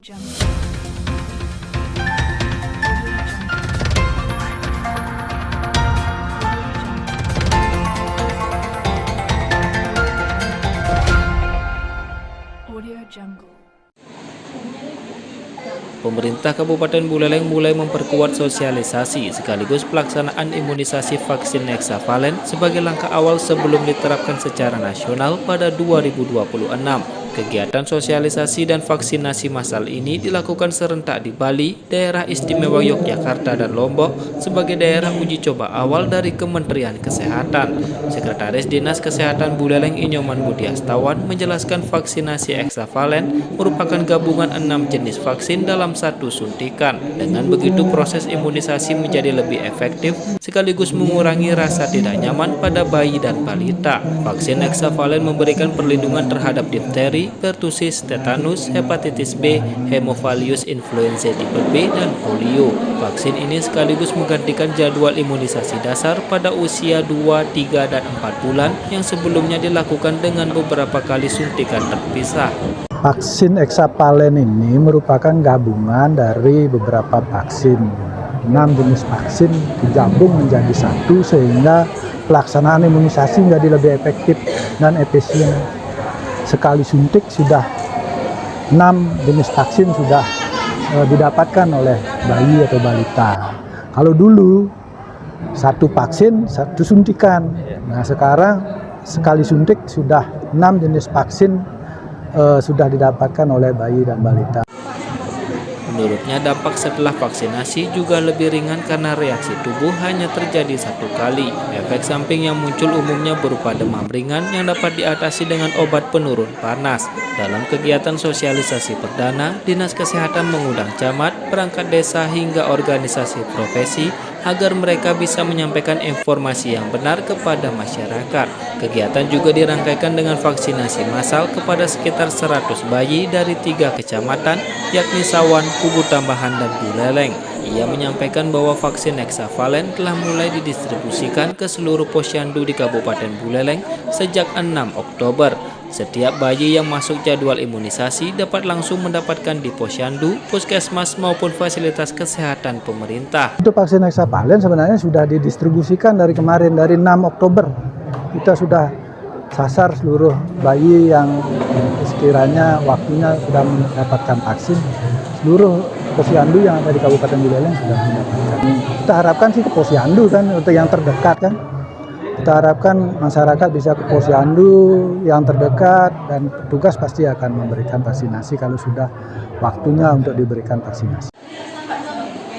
Pemerintah Kabupaten Buleleng mulai memperkuat sosialisasi sekaligus pelaksanaan imunisasi vaksin hexavalent sebagai langkah awal sebelum diterapkan secara nasional pada 2026. Kegiatan sosialisasi dan vaksinasi massal ini dilakukan serentak di Bali, daerah istimewa Yogyakarta dan Lombok sebagai daerah uji coba awal dari Kementerian Kesehatan. Sekretaris Dinas Kesehatan Buleleng Inyoman Budi Astawan menjelaskan vaksinasi hexavalent merupakan gabungan 6 jenis vaksin dalam satu suntikan. Dengan begitu proses imunisasi menjadi lebih efektif sekaligus mengurangi rasa tidak nyaman pada bayi dan balita. Vaksin hexavalent memberikan perlindungan terhadap difteri, pertusis, tetanus, hepatitis B, hemophilus influenza tipe B, dan polio. Vaksin ini sekaligus menggantikan jadwal imunisasi dasar pada usia 2, 3, dan 4 bulan yang sebelumnya dilakukan dengan beberapa kali suntikan terpisah. Vaksin hexavalent ini merupakan gabungan dari beberapa vaksin. 6 jenis vaksin digabung menjadi satu sehingga pelaksanaan imunisasi menjadi lebih efektif dan efisien. Sekali suntik sudah 6 jenis vaksin sudah didapatkan oleh bayi atau balita. Kalau dulu satu vaksin satu suntikan. Nah sekarang sekali suntik sudah 6 jenis vaksin sudah didapatkan oleh bayi dan balita. Menurutnya dampak setelah vaksinasi juga lebih ringan karena reaksi tubuh hanya terjadi satu kali. Efek samping yang muncul umumnya berupa demam ringan yang dapat diatasi dengan obat penurun panas. Dalam kegiatan sosialisasi perdana, Dinas Kesehatan mengundang camat, perangkat desa hingga organisasi profesi agar mereka bisa menyampaikan informasi yang benar kepada masyarakat. Kegiatan juga dirangkaikan dengan vaksinasi massal kepada sekitar 100 bayi dari 3 kecamatan, yakni Sawan, Kubu Tambahan, dan Buleleng. Ia menyampaikan bahwa vaksin hexavalent telah mulai didistribusikan ke seluruh posyandu di Kabupaten Buleleng sejak 6 Oktober. Setiap bayi yang masuk jadwal imunisasi dapat langsung mendapatkan di posyandu, puskesmas maupun fasilitas kesehatan pemerintah. Untuk vaksin hexavalent sebenarnya sudah didistribusikan dari kemarin, dari 6 Oktober. Kita sudah sasar seluruh bayi yang sekiranya waktunya sudah mendapatkan vaksin. Seluruh posyandu yang ada di Kabupaten Buleleng sudah mendapatkan. Kita harapkan sih ke posyandu kan, untuk yang terdekat kan. Kita harapkan masyarakat bisa ke posyandu yang terdekat dan petugas pasti akan memberikan vaksinasi kalau sudah waktunya untuk diberikan vaksinasi.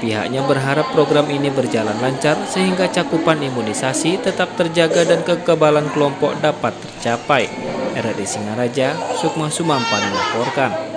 Pihaknya berharap program ini berjalan lancar sehingga cakupan imunisasi tetap terjaga dan kekebalan kelompok dapat tercapai. RRI Singaraja, Sukma Sumampan melaporkan.